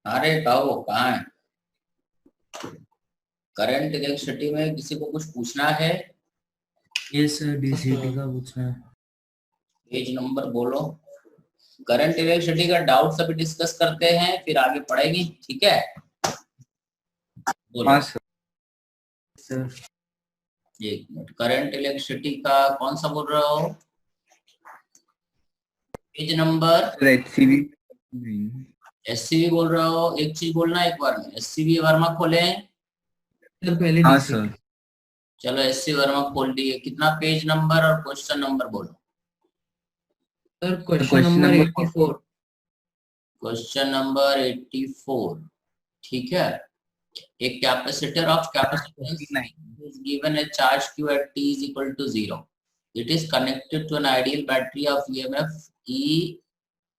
अरे कहो कहाँ है? करंट इलेक्ट्रिसिटी में किसी को कुछ पूछना है? ये सर डीसीटी का पूछना है। पेज नंबर बोलो। करंट इलेक्ट्रिसिटी का डाउट सभी डिस्कस करते हैं, फिर आगे पढ़ेंगे, ठीक है? बोलो। हाँ सर। एक मिनट, करंट इलेक्ट्रिसिटी का कौन सा बोल रहे हो? Page number. एचसीवी। एससीबी बोल रहे हो? एक चीज बोलना एक बार में, एससीबी वर्मा खोलें। सर पहले हाँ डीसीटी। सर। चलो एससी वर्मा खोल दिए। कितना पेज नंबर और क्वेश्चन नंबर बोलो। Sir question question number number 84। Question number 84, ठीक है। A capacitor of capacitance 49। is given a charge Q at t is equal to 0. It is connected to an ideal battery of EMF E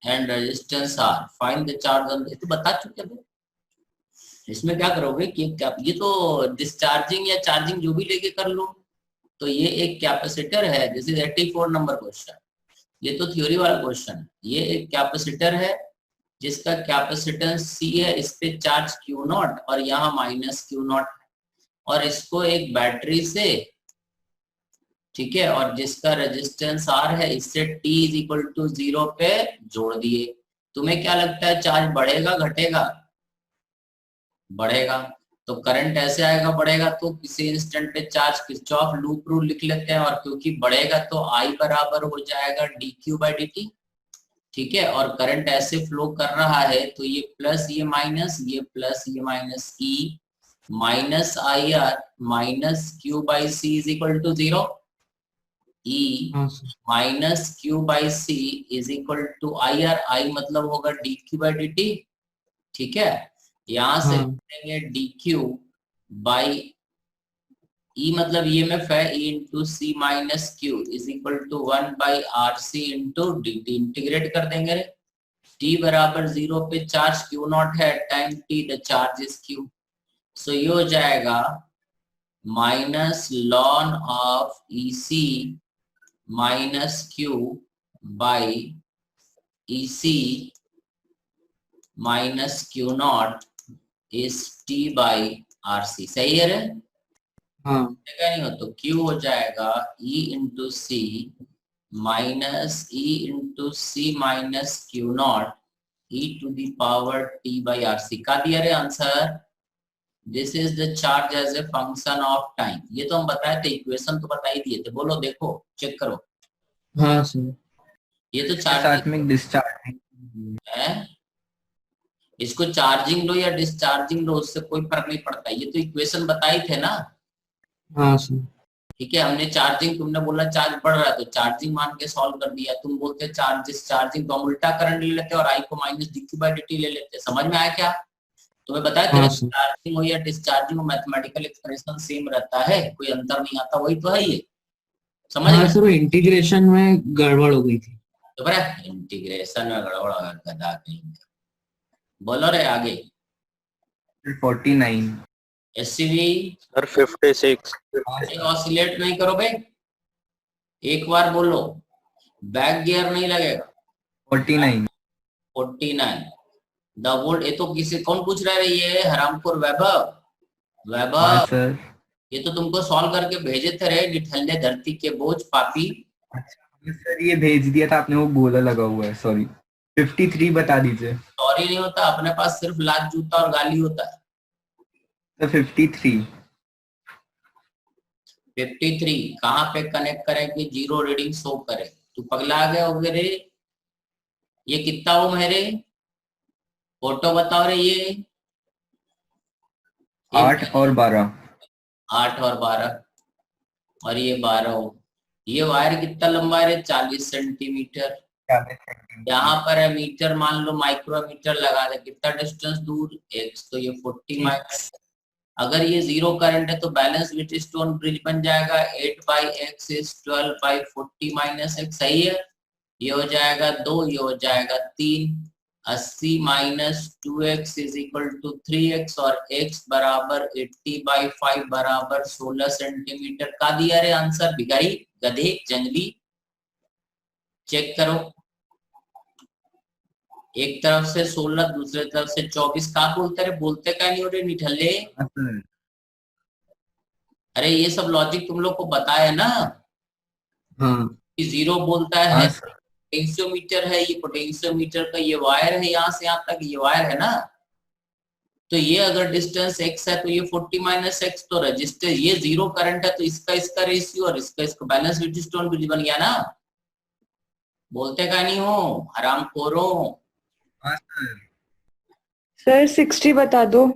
and resistance R. Find the charge on. ये तो बता चुके थे। इसमें क्या करोगे कि ये तो डिस्चार्जिंग या चार्जिंग जो भी लेके कर लो। तो ये एक कैपेसिटर है। This is 84 number question. ये तो थ्योरी वाला क्वेश्चन है। ये एक कैपेसिटर है जिसका कैपेसिटेंस C है, इस पे चार्ज Q0 और यहाँ माइनस Q0, और इसको एक बैटरी से, ठीक है, और जिसका रेजिस्टेंस R है, इससे t इज इक्वल टू 0 पे जोड़ दिए। तुम्हें क्या लगता है चार्ज बढ़ेगा घटेगा? बढ़ेगा। तो करंट ऐसे आएगा बढ़ेगा, तो किसी इंस्टेंट पे चार्ज किरचॉफ लूप रूल लिख लेते हैं, और क्योंकि बढ़ेगा तो I बराबर हो जाएगा dq बाई dt, ठीक है। और करंट ऐसे फ्लो कर रहा है तो ये प्लस ये माइनस, ये प्लस ये minus, E minus I R minus Q by C is equal to 0। E हाँ sir. Minus Q by C is equal to I R. I मतलब होगा D Q by D T, ठीक है। यहां से हाँ लिखेंगे डी क्यू बाई ई मतलब ईएमएफ है, E into C minus Q is equal to 1 by R C into D T. Integrate कर देंगे। t बराबर 0 पे चार्ज Q0 है, time t the charge is Q। So ये हो जाएगा minus ln of E C minus Q by E C minus Q0 is t by R C. सही है रे? हाँ नहीं हो तो Q हो जाएगा E into C minus E into C minus Q0 e to the power t by rc का दिया रे answer. This is the charge as a function of time. ये तो हम बताए थे, इक्वेशन तो बता ही दिए थे। बोलो, देखो, चेक करो। हाँ सर। ये तो के साथ में चार्जिंग है। इसको चार्जिंग लो या डिस्चार्जिंग लो, उससे कोई फर्क नहीं पड़ता। ये तो इक्वेशन बताए थे ना, हाँ सर। ठीक है। हमने चार्जिंग, तुमने बोला चार्ज बढ़ रहा है तो चार्जिंग मान के सॉल्व कर दिया। तुम बोलते चार्ज डिस्चार्जिंग, तो हम उल्टा करंट ले लेते और आई को minus DQ by D T ले लेते। समझ में आया क्या? तुम्हें बताया था हाँ सर। चार्जिंग हो या डिस्चार्जिंग हो, मैथमेटिकल एक्सप्रेशन सेम रहता है, कोई अंतर नहीं आता। वही तो है ये। समझ हाँ गए? सर वो इंटीग्रेशन में गड़बड़ हो गई थी। तो बड़ा इंटीग्रेशन में गड़बड़ होगा, गधा कहीं का। बोलो रे आगे। 49। SCV sir 56। ऑसिलेट नहीं करो भाई, एक बार बोलो, बैक गियर नहीं लगेगा। 49। 49 द वोल्ट। ये तो किसी कौन पूछ रहा है? ये हरामपुर वैभव। हाँ वैभव, सर। ये तो तुमको सॉल्व करके भेजे थे रे, निठल्ले धरती के बोझ पापी। अच्छा सर, ये भेज दिया था आपने, वो गोला लगा हुआ है, सॉरी। 53 बता दीजिए। सॉरी नहीं होता, अपने पास सिर्फ लात जूता और गाली होता है। सर 53। 53 कहाँ पे कनेक्ट करें कि जीरो रीडिंग शो करे? तू पगला आ गया होगे रे। ये कितना ओम है रे? फोटो बताओ रे। ये 8 और 12। 8 और 12, और ये 12 ओम। ये वायर कितना लंबा है रे? 40 सेंटीमीटर। 40 सेंटीमीटर। यहाँ पर है मीटर, मान लो माइक्रोमीटर लगा दे। कितना डिस्टेंस दूर? x। तो ये 40 माइक्रो। अगर ये जीरो करंट है तो बैलेंस विथ स्टोन ब्रिज बन जाएगा। 8 by x is 12 by 40 minus x. सही है? ये हो जाएगा 2, ये हो जाएगा 3। 80 minus 2x is equal to 3x, और x बराबर 80 बाई 5 बराबर 16 सेंटीमीटर का दिया रे आंसर। भिखारी, गधे, जंगली। चेक करो। एक तरफ से 16 दूसरे तरफ से 24 का बोलते रहे, बोलते का नहीं हो रहे निठल्ले। हाँ सर। अरे ये सब लॉजिक तुम लोग को बताया ना हाँ कि 0 बोलता है हाँ सर। पोटेंशियोमीटर है, ये पोटेंशियोमीटर का ये वायर है, यहाँ से यहाँ तक ये वायर है ना, तो ये अगर डिस्टेंस x है तो ये 40 माइनस एक्स, तो रजिस्टर ये 0 करंट है तो इसका इसका रेशियो और इसका बैलेंस व्हीटस्टोन ब्रिज बन गया ना। बोलते का नहीं हो हराम खोरो। हाँ सर। सर 60 बता दो।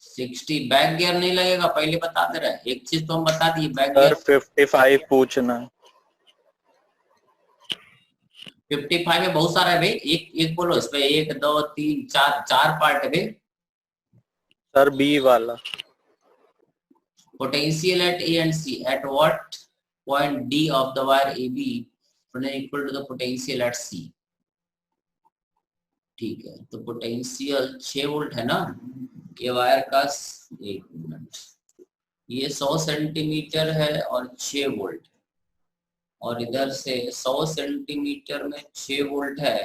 60 बैक गियर नहीं लगेगा, पहले बता दे रहे, एक चीज तो हम बता दिए बैक सर गियर 55 पूछना है। 55 में बहुत सारा है भाई, एक एक बोलो इस पे, 1 2 3 4 4 पार्ट है भाई। सर बी वाला। Potential at A and C at what point D of the wire AB equal to the potential at C। ठीक है, तो पोटेंशियल 6 वोल्ट है ना, ये वायर का, एक मिनट, ये 100 सेंटीमीटर है और 6 वोल्ट, और इधर से 100 सेंटीमीटर में 6 वोल्ट है,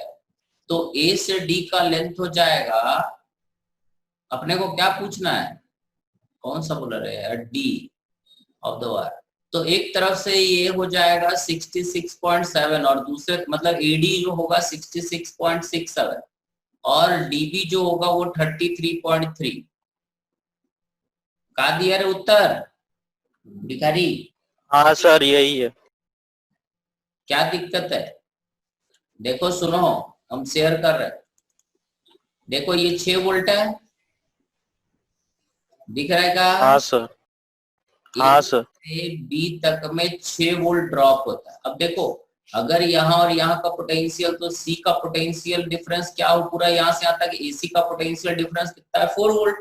तो A से D का लेंथ हो जाएगा, अपने को क्या पूछना है, कौन सा बोला रहे हैं, डी ऑफ द वायर, तो एक तरफ से ये हो जाएगा 66.7 और दूसरे मतलब एडी जो होगा 66.67 और डीबी जो होगा वो 33.3। का दिया रे उत्तर भिखारी? हाँ सर यही है। क्या दिक्कत है? देखो सुनो, हम शेयर कर रहे हैं, देखो ये 6 वोल्ट है, दिख रहा है का? हाँ सर। हाँ सर। से बी तक में 6 वोल्ट ड्रॉप होता है। अब देखो अगर यहाँ और यहाँ का पोटेंशियल, तो सी का पोटेंशियल डिफरेंस क्या हो पूरा यहाँ से यहाँ तक, एसी का पोटेंशियल डिफरेंस कितना है 4 वोल्ट,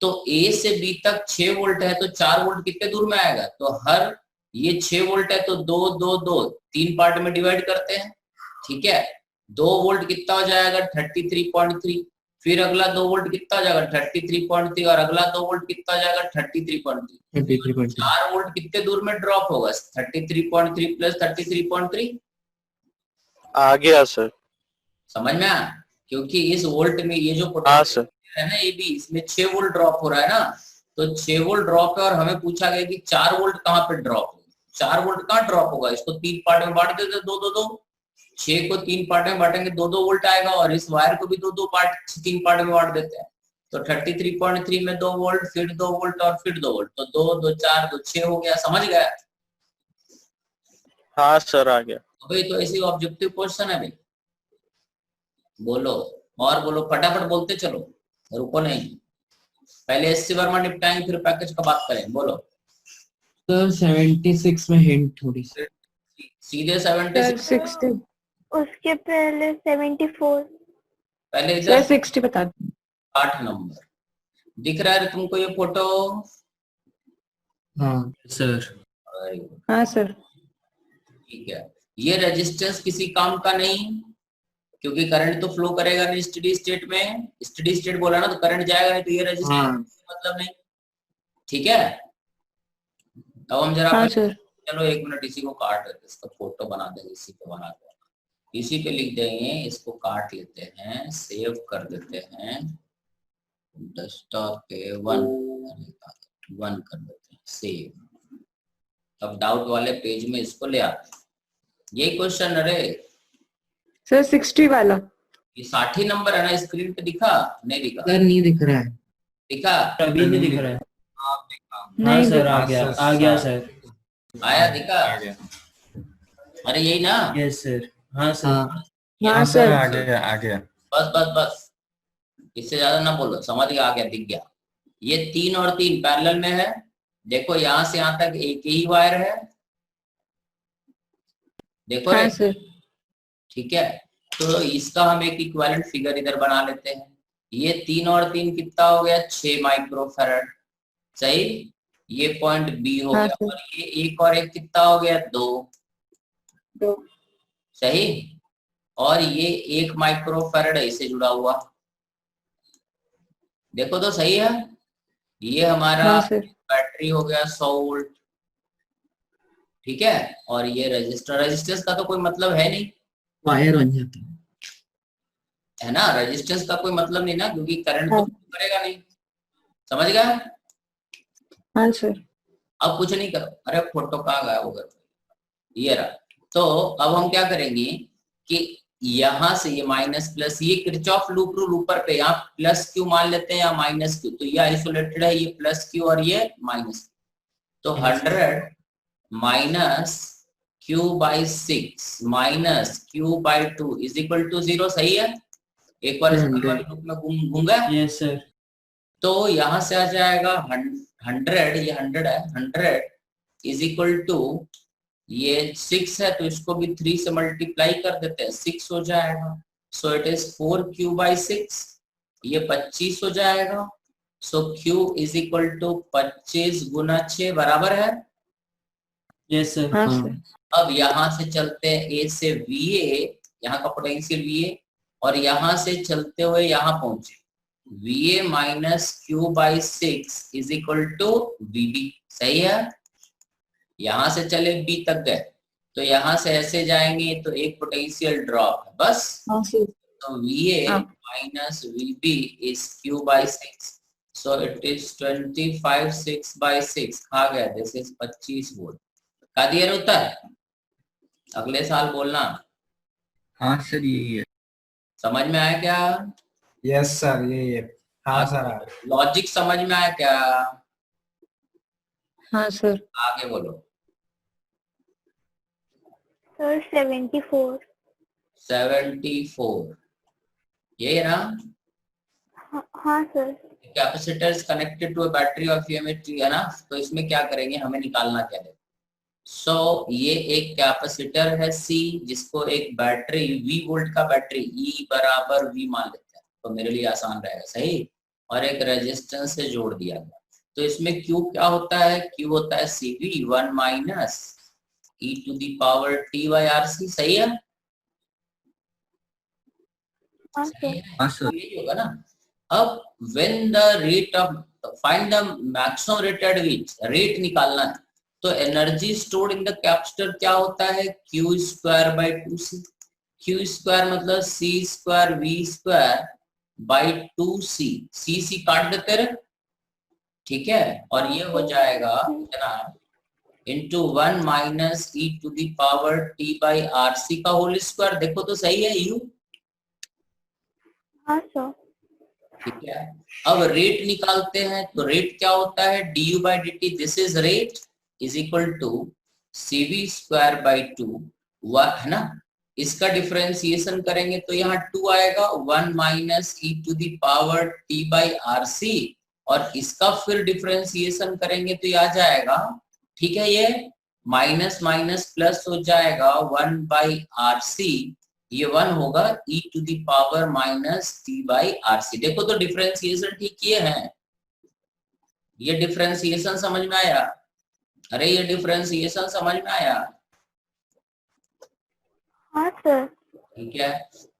तो ए से बी तक 6 वोल्ट है, तो 4 वोल्ट कितने दूर में आएगा, तो हर ये 6 वोल्ट है तो 2 2 2 3 पार्ट में डिवाइड करते हैं, ठीक है, 2 वोल्ट कितना हो जाएगा 33.3, फिर अगला 2 वोल्ट कितना हो जाएगा 33.3 और अगला 2 वोल्ट कितना हो जाएगा 33.3, 33.3 4 वोल्ट कितने दूर में ड्रॉप होगा 33.3 प्लस 33.3, आ गया सर। समझ में आया? क्योंकि इस वोल्ट में ये जो हाँ पोटेंशियल सर। है ना ये भी, इसमें 6 वोल्ट ड्रॉप हो रहा है ना, तो 6 वोल्ट ड्रॉप है और हमें पूछा गया कि 4 वोल्ट कहाँ पे ड्रॉप होगा, 4 वोल्ट कहाँ ड्रॉप होगा, इसको 3 पार्ट में बांट देते 2 2 2, 6 को 3 पार्ट में बांटेंगे 2 2 वोल्ट आएगा, और इस वायर को भी 2 2 पार्ट 3 पार्ट में बांट देते हैं, तो 33.3 में 2 वोल्ट, फिर 2 वोल्ट और फिर 2 वोल्ट, तो 2 2 4 2 6 हो गया, समझ गया? हाँ सर आ गया। भाई तो ऐसी ऑब्जेक्टिव क्वेश्चन है भाई, बोलो और बोलो, फटाफट बोलते चलो, रुको नहीं, पहले एससी वर्मा निपटाएंगे फिर पैकेज का बात करें, बोलो। सर 76 में हिंट थोड़ी सी, सीधे सर 76, 60। उसके पहले 74। पहले सर इधर 60 बता दो। 8 नंबर दिख रहा है तुमको ये फोटो? हाँ सर, हाँ सर। ठीक है, ये रेजिस्टेंस किसी काम का नहीं, क्योंकि करंट तो फ्लो करेगा नहीं स्टेडी स्टेट में, स्टेडी स्टेट बोला ना तो करंट जाएगा नहीं, तो ये रेजिस्टेंस हाँ मतलब नहीं, ठीक है। अब हम जरा हाँ सर। चलो 1 मिनट इसी को काट देते, इसका फोटो बना देंगे, इसी पे बना देंगे, इसी पे लिख देंगे, इसको काट लेते हैं, सेव कर देते हैं, डेस्कटॉप पे 1 कर देते हैं, सेव। अब डाउट वाले पेज में इसको ले आते हैं, यही क्वेश्चन, अरे सर 60 वाला। ये 60 नंबर है ना, स्क्रीन पे दिखा नहीं दिखा? सर नहीं दिख रहा है, दिखा? अभी नहीं दिख रहा है। हाँ नहीं सर आ गया, आ गया सर। आया दिखा? अरे यही ना, यस सर। हाँ सर। हाँ हाँ सर। आ गया आ गया। बस बस बस, इससे ज्यादा ना बोलो, समझ गया, आ गया, दिख गया। ये 3 और 3 पैरेलल में है, देखो यहाँ से यहाँ तक एक ही वायर है, देखो हाँ रे, सर। ठीक है, तो इसका हम एक इक्विवेलेंट फिगर इधर बना लेते हैं, ये 3 और 3 कितना हो गया 6 माइक्रोफैराड, सही, ये पॉइंट बी हो हाँ गया, सर। और ये 1 और 1 कितना हो गया 2, 2। सही, और ये 1 माइक्रोफैराड इससे जुड़ा हुआ, देखो तो सही है, ये हमारा हाँ सर। बैटरी हो गया 100 वोल्ट, ठीक है, और ये रजिस्टर, रेजिस्टेंस का तो कोई मतलब है नहीं, वायर बन जाता है। है ना, रेजिस्टेंस का कोई मतलब नहीं ना, क्योंकि करंट तो करेगा नहीं, समझ गया। हाँ सर। अब कुछ नहीं करो, अरे फोटो कहाँ गया होगा, ये रहा। तो अब हम क्या करेंगे कि यहां से ये माइनस प्लस, ये किरचॉफ लूप रूल ऊपर पे, यहाँ प्लस क्यू मान लेते हैं या माइनस क्यू, तो ये आइसोलेटेड है, ये प्लस क्यू और ये माइनस, तो 100 minus Q by 6 minus Q by 2 is equal to 0, सही है। एक बार इस लूप में घूम गया, यस सर। तो यहां से आ जाएगा 100, ये 100 है, 100 इज इक्वल टू, ये 6 है तो इसको भी 3 से मल्टीप्लाई कर देते हैं, 6 हो जाएगा। सो इट इज 4 बाई 6, ये 25 हो जाएगा। सो Q इज इक्वल टू 25 गुना 6 बराबर है। Yes sir. हाँ सर। अब यहाँ से चलते हैं A से VA, यहाँ का पोटेंशियल VA, और यहाँ से चलते हुए यहाँ पहुंचे, VA minus Q by 6 is equal to VB, सही है। यहाँ से चले B तक गए, तो यहाँ से ऐसे जाएंगे तो एक पोटेंशियल ड्रॉप है बस। हाँ सर। तो VA हाँ। Minus VB is Q by 6, so it is 25 6 by 6 आ गया, दिस इज 25 वोल्ट। का दिया उत्तर, अगले साल बोलना। हाँ सर यही है। समझ में आया क्या, यस सर यही है। हाँ सर। लॉजिक समझ में आया क्या, हाँ सर। आगे बोलो। सर 74। 74, ये ना, हाँ sir. Capacitor is connected to a battery of EMF, है ना, तो इसमें क्या करेंगे, हमें निकालना क्या है। सो ये एक कैपेसिटर है C, जिसको एक बैटरी V वोल्ट का बैटरी E बराबर V मान लेते हैं, तो मेरे लिए आसान रहेगा, सही, और एक रेजिस्टेंस से जोड़ दिया गया। तो इसमें Q क्या होता है, Q होता है CV 1 minus e to the power t by RC, सही है। हाँ सर। हाँ सर। यही होगा ना। अब when the rate of, find the maximum rate at which, rate निकालना है, तो energy stored in the capacitor क्या होता है, Q square by 2C। Q square मतलब C square V square by 2C, C काट देते रहे, ठीक है, और ये हो जाएगा कितना, into 1 minus e to the power t by RC का होल स्क्वायर, देखो तो सही है U, हाँ सर। ठीक है। अब रेट निकालते हैं, तो रेट क्या होता है, du by dt, this is rate is equal to CV square by 2, है ना। इसका डिफरेंशिएशन करेंगे तो यहाँ 2 आएगा, 1 minus e to the power t by RC, और इसका फिर डिफरेंशिएशन करेंगे तो ये आ जाएगा, ठीक है, ये माइनस माइनस प्लस हो जाएगा 1 बाई RC, ये 1 होगा e to the power minus t by RC। देखो तो डिफरेंशिएशन ठीक किए हैं, ये डिफरेंशिएशन समझ में आया, अरे ये डिफरेंशिएशन समझ में आया, हाँ सर। ठीक है।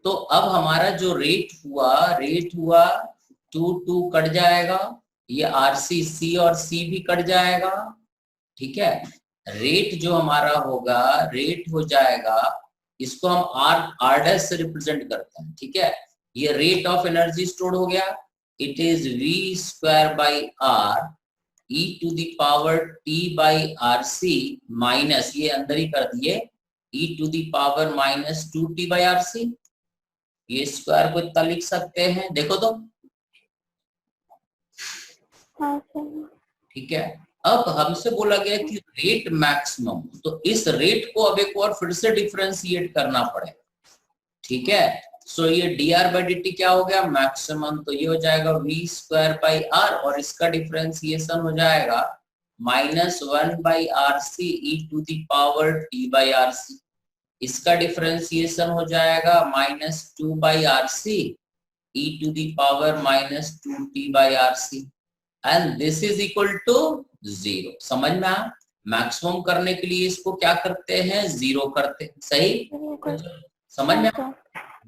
तो अब हमारा जो रेट हुआ 2 कट जाएगा, ये RC C और C भी कट जाएगा, ठीक है। रेट जो हमारा होगा, रेट हो जाएगा, इसको हम R डैश से रिप्रेजेंट करते हैं, ठीक है। ये रेट ऑफ एनर्जी स्टोर्ड हो गया, it is V square by R e to the power t by RC minus, ये अंदर ही कर दिए, e to the power minus 2t by RC, ये स्क्वायर को इतना लिख सकते हैं, देखो तो, हाँ सर। ठीक है। अब हमसे बोला गया कि रेट मैक्सिमम, तो इस रेट को अब एक और फिर से डिफरेंशिएट करना पड़ेगा, ठीक है। सो ये dr बाई dt क्या हो गया, मैक्सिमम, तो ये हो जाएगा V स्क्वायर बाई R, और इसका डिफरेंशिएशन हो जाएगा minus 1 by RC e to the power t by RC, इसका डिफरेंशिएशन हो जाएगा minus 2 by RC e to the power minus 2t by RC, and this is equal to 0। समझ में आया, मैक्सिमम करने के लिए इसको क्या करते हैं, 0 करते हैं, सही, समझ में आया।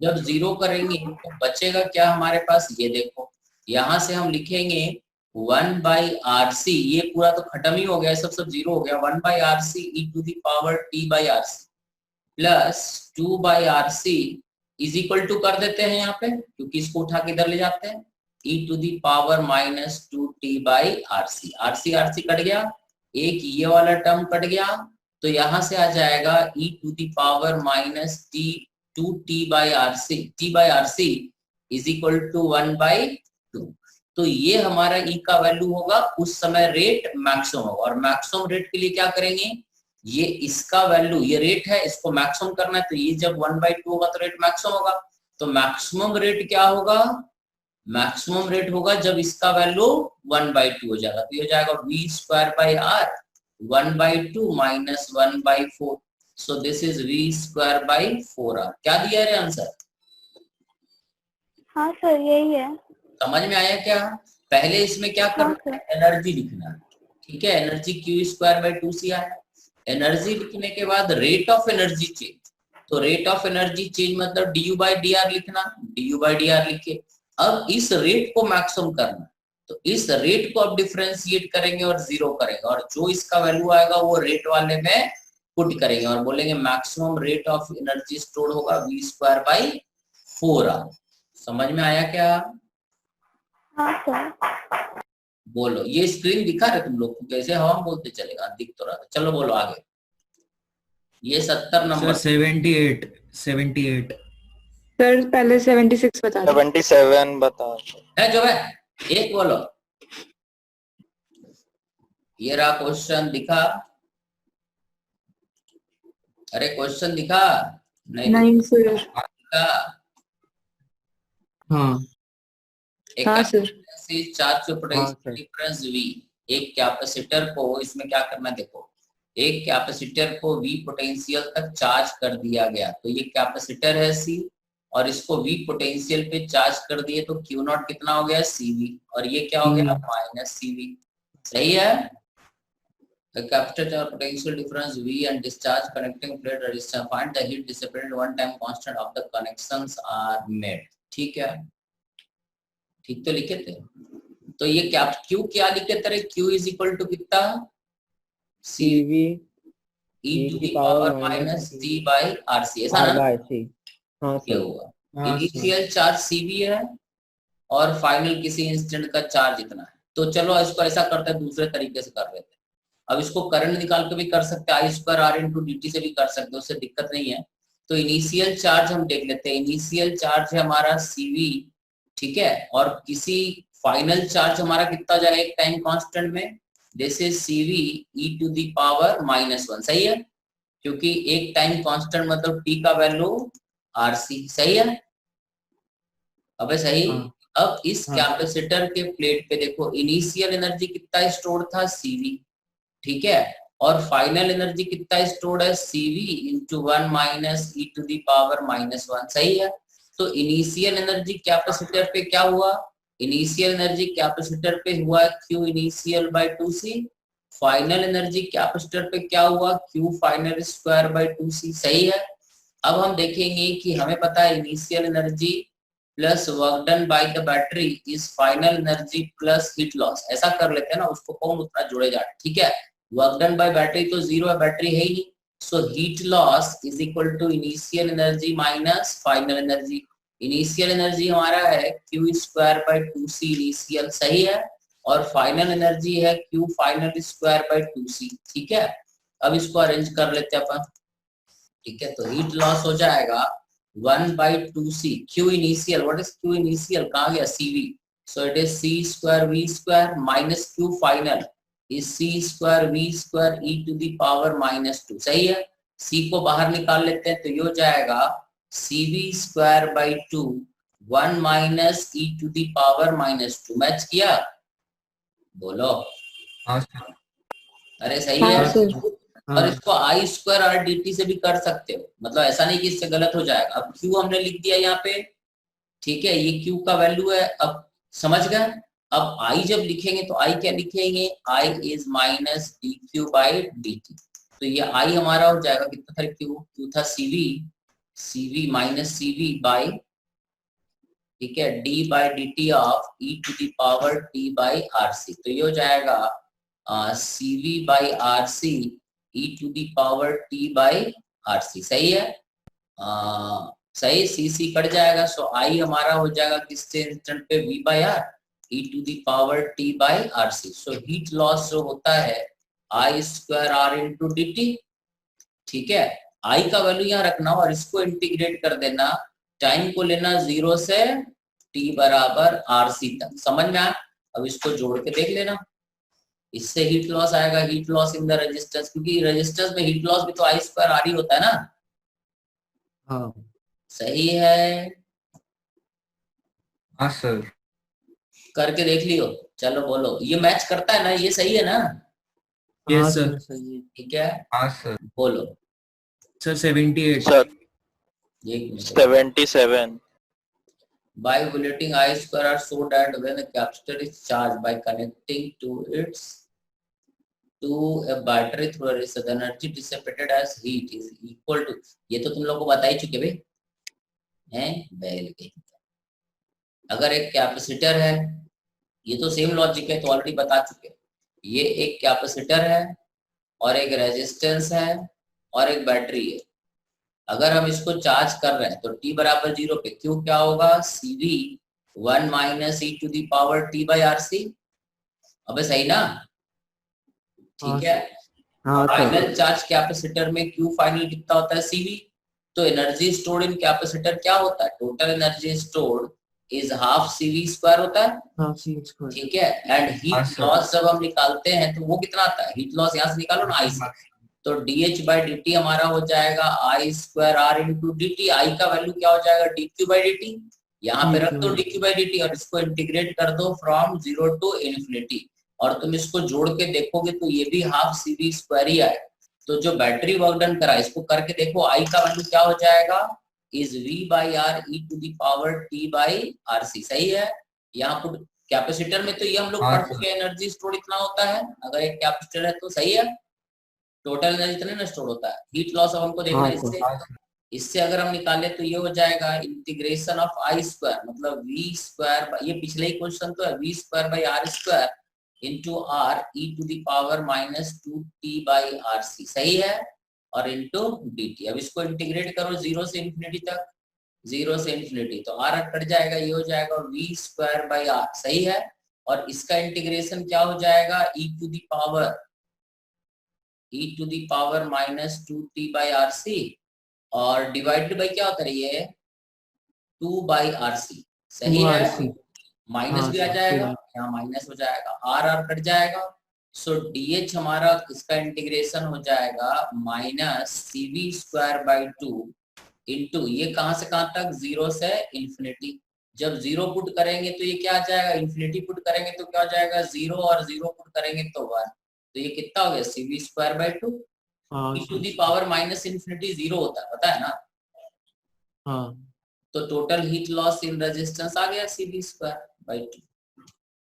जब 0 करेंगे तो बचेगा क्या हमारे पास, ये देखो, यहां से हम लिखेंगे 1 बाई RC, ये पूरा तो खत्म ही हो गया, सब 0 हो गया, 1 by RC e to the power t by RC plus 2 by RC is equal to कर देते हैं यहाँ पे, क्योंकि इसको उठा के इधर ले जाते हैं, e to the power minus 2t by RC. RC RC cut गया, एक ये वाला टर्म कट गया, तो यहां से आ जाएगा e to the power minus t 2t by RC, t by RC is equal to 1/2। तो ये हमारा e का वैल्यू होगा, उस समय रेट मैक्सिमम होगा। और मैक्सिमम रेट के लिए क्या करेंगे, ये इसका वैल्यू, ये रेट है, इसको मैक्सिमम करना है, तो ये जब 1/2 होगा तो रेट मैक्सिमम होगा। तो मैक्सिमम रेट क्या होगा, मैक्सिमम रेट होगा जब इसका वैल्यू 1/2 हो जाएगा, तो ये हो जाएगा v square by R 1/2 minus 1/4। So this is v square by 4r। क्या दिया है आंसर? हाँ सर यही है। समझ में आया क्या? पहले इसमें क्या करना है, एनर्जी लिखना है, ठीक है। Energy q square by 2c आया। एनर्जी लिखने के बाद रेट ऑफ एनर्जी चेंज, तो रेट ऑफ एनर्जी चेंज मतलब du बाई dr लिखना, du बाई dr लिखे। अब इस रेट को मैक्सिमम करना, तो इस रेट को अब डिफरेंशिएट करेंगे और 0 करेंगे, और जो इसका वैल्यू आएगा वो रेट वाले में पुट करेंगे और बोलेंगे maximum rate of energy store होगा v स्क्वायर बाई 4r। समझ में आया क्या? हाँ सर। बोलो, ये स्क्रीन दिखा रहे तुम लोग को? कैसे हम बोलते चलेगा, दिख तो रहा था। चलो बोलो आगे। ये 70 नंबर। सर 78 सर पहले 76 बता दो। 77 बता। है जो है, एक बोलो। ये रहा क्वेश्चन, दिखा? अरे क्वेश्चन दिखा? नहीं सर। दिखा? हाँ एक हाँ सर। चार्ज हाँ, पोटेंशियल सर। डिफरेंस V, एक कैपेसिटर को, इसमें क्या करना देखो, एक कैपेसिटर को V पोटेंशियल तक चार्ज कर दिया गया, तो ये कैपेसिटर है C और इसको V पोटेंशियल पे चार्ज कर दिए, तो Q नॉट कितना हो गया, CV, और ये क्या हो गया, माइनस CV। सही है? The capacitor potential difference V and discharge connecting plate resistance, find the heat dissipated one time constant of the connections are made। ठीक है, ठीक तो लिखे थे। तो ये क्या Q क्या लिखे थे, Q इज इक्वल टू कितना, CV e to the power minus t by RC, ऐसा ना? हाँ ये सर। हुआ। इनिशियल चार्ज CV है और फाइनल किसी इंस्टेंट का चार्ज इतना है। तो चलो इसको ऐसा करते हैं, दूसरे तरीके से कर लेते हैं। अब इसको करंट निकाल के भी कर सकते हैं, I square R into dt से भी कर सकते हैं, उससे दिक्कत नहीं है। तो इनिशियल चार्ज हम देख लेते हैं। इनिशियल चार्ज है हमारा CV, ठीक है, और किसी फाइनल चार्ज हमारा कितना जाएगा एक टाइम कांस्टेंट में, this is CV e to the power -1। सही है, क्योंकि एक टाइम कांस्टेंट मतलब t का वैल्यू RC। सही है? अबे सही। हाँ। अब इस कैपेसिटर के प्लेट पे देखो, इनिशियल एनर्जी कितना स्टोर था, CV, ठीक है, और फाइनल एनर्जी कितना स्टोर्ड है, CV into 1 minus e to the power -1। सही है? तो इनिशियल एनर्जी कैपेसिटर पे क्या हुआ, इनिशियल एनर्जी कैपेसिटर पे हुआ Q initial by 2C, final energy capacitor पे क्या हुआ, Q final square by 2C। सही है? अब हम देखेंगे कि हमें पता है initial energy plus work done by the battery is final energy plus heat loss. ऐसा कर लेते हैं ना, उसको कौन उतना जोड़ेगा, ठीक है। वर्क डन बाय बैटरी तो 0 है, बैटरी है ही नहीं, so heat loss is equal to initial energy minus final energy. Initial energy हमारा है Q square by 2C initial, सही है, और फाइनल एनर्जी है Q final square by 2C। ठीक है, अब इसको अरेंज कर लेते हैं अपन, ठीक है। तो हीट लॉस हो जाएगा 1/2C Q initial, what is Q initial, कहाँ गया, CV, so it is C square V square minus Q final is C square V square e to the power -2। सही है, C को बाहर निकाल लेते हैं, तो ये हो जाएगा CV square by 2 1 minus e to the power -2। Match किया, बोलो। हाँ अरे सही हाँ है। सर। और इसको I स्क्वायर R dt से भी कर सकते हो, मतलब ऐसा नहीं कि इससे गलत हो जाएगा। अब Q हमने लिख दिया यहाँ पे, ठीक है, ये Q का वैल्यू है, अब समझ गए। अब I जब लिखेंगे तो I क्या लिखेंगे, I is minus dq by dt। तो ये I हमारा हो जाएगा कितना था, Q था CV माइनस CV बाई, ठीक है, d by dt of e to the power t by RC। तो ये हो जाएगा CV by RC e to the power t by RC। सही है, सही, सी सी कट जाएगा, सो आई हमारा हो जाएगा किससे इंस्टेंट पे, v by R e to the power t by R C. So heat loss जो होता है I square R into D T. ठीक है, आई का वैल्यू यहाँ रखना और इसको इंटीग्रेट कर देना, टाइम को लेना 0 से t बराबर आर सी तक। समझ में आया? अब इसको जोड़ के देख लेना, इससे हीट लॉस आएगा, heat loss in the resistance, क्योंकि रेजिस्टेंस में हीट लॉस भी तो आई स्क्वायर आर ही होता है ना। हाँ सही है, हाँ सर। करके देख लियो। चलो बोलो, ये मैच करता है ना, ये सही है ना? Yes, हाँ sir. सर सही है। ठीक है, हाँ सर। बोलो। Sir, 78. सर एक minute. 77 By violating I square are so that when a capacitor is charged by connecting to a battery through a resistor, the energy dissipated as heat is equal to, ये तो तुम लोग को बता ही चुके भाई हैं, बैल के। अगर एक कैपेसिटर है, ये तो सेम लॉजिक है, तो ऑलरेडी बता चुके। ये एक कैपेसिटर है और एक रेजिस्टेंस है और एक बैटरी है। अगर हम इसको चार्ज कर रहे हैं तो t बराबर 0 पे क्यू क्या होगा, CV 1 minus e to the power t by R C. अबे सही ना? ठीक है, हाँ सर। फाइनल चार्ज कैपेसिटर में क्यू फाइनल कितना होता है, CV। तो एनर्जी स्टोर्ड इन कैपेसिटर क्या होता है, total energy stored is half CV square होता है। हाँ सी स्क्वायर। ठीक है, एंड हाँ, हीट सर। लॉस जब हम निकालते हैं तो वो कितना आता है, हीट लॉस यहाँ से निकालो ना आई से, तो dH बाई dt हमारा हो जाएगा I square R into D T. I का वैल्यू क्या हो जाएगा, dq बाई dt। यहाँ पे रख दो dq बाई dt और इसको इंटीग्रेट कर दो फ्रॉम 0 टू इन्फिनिटी, और तुम इसको जोड़ के देखोगे तो ये भी हाफ CV स्क्वायर ही आएगा। तो जो बैटरी वर्क डन करा, इसको करके देखो, आई का वैल्यू क्या हो जाएगा, is v by R E to the power t by R C. सही है, यहाँ पर कैपेसिटर में तो ये हम लोग हाँ, पढ़ चुके, एनर्जी स्टोर इतना होता है अगर एक कैपेसिटर है तो। सही है, टोटल एनर्जी इतने ना स्टोर होता है। हीट लॉस अब हमको देखना है, हाँ, इससे अगर हम निकाले तो ये हो जाएगा इंटीग्रेशन ऑफ आई स्क्वायर, मतलब v स्क्वायर, ये पिछले ही क्वेश्चन तो है, v square by R square into R E to the power minus 2t by R C. सही है, और इंटू dt। अब इसको इंटीग्रेट करो 0 से इन्फिनिटी तक, 0 से इन्फिनिटी, तो r कट जाएगा, ये हो जाएगा v स्क्वायर बाई आर। सही है, और इसका इंटीग्रेशन क्या हो जाएगा, e to the power minus 2t by R C, और डिवाइडेड बाई क्या होता है ये 2 बाई आर सी। सही है, माइनस हाँ, भी आ सर, जाएगा, सही। यहाँ माइनस हो जाएगा, आर कट जाएगा। सो dH हमारा इसका इंटीग्रेशन हो जाएगा minus CV square by 2 into, ये कहां से कहां तक, 0 से इन्फिनिटी। जब 0 पुट करेंगे तो ये क्या आ जाएगा, इन्फिनिटी पुट करेंगे तो क्या हो जाएगा 0, और 0 पुट करेंगे तो 1, तो ये कितना हो गया, CV square by 2 E to the power minus infinity 0 होता है, पता है ना। हाँ तो total heat loss in resistance आ गया CV स्क्वायर बाई 2।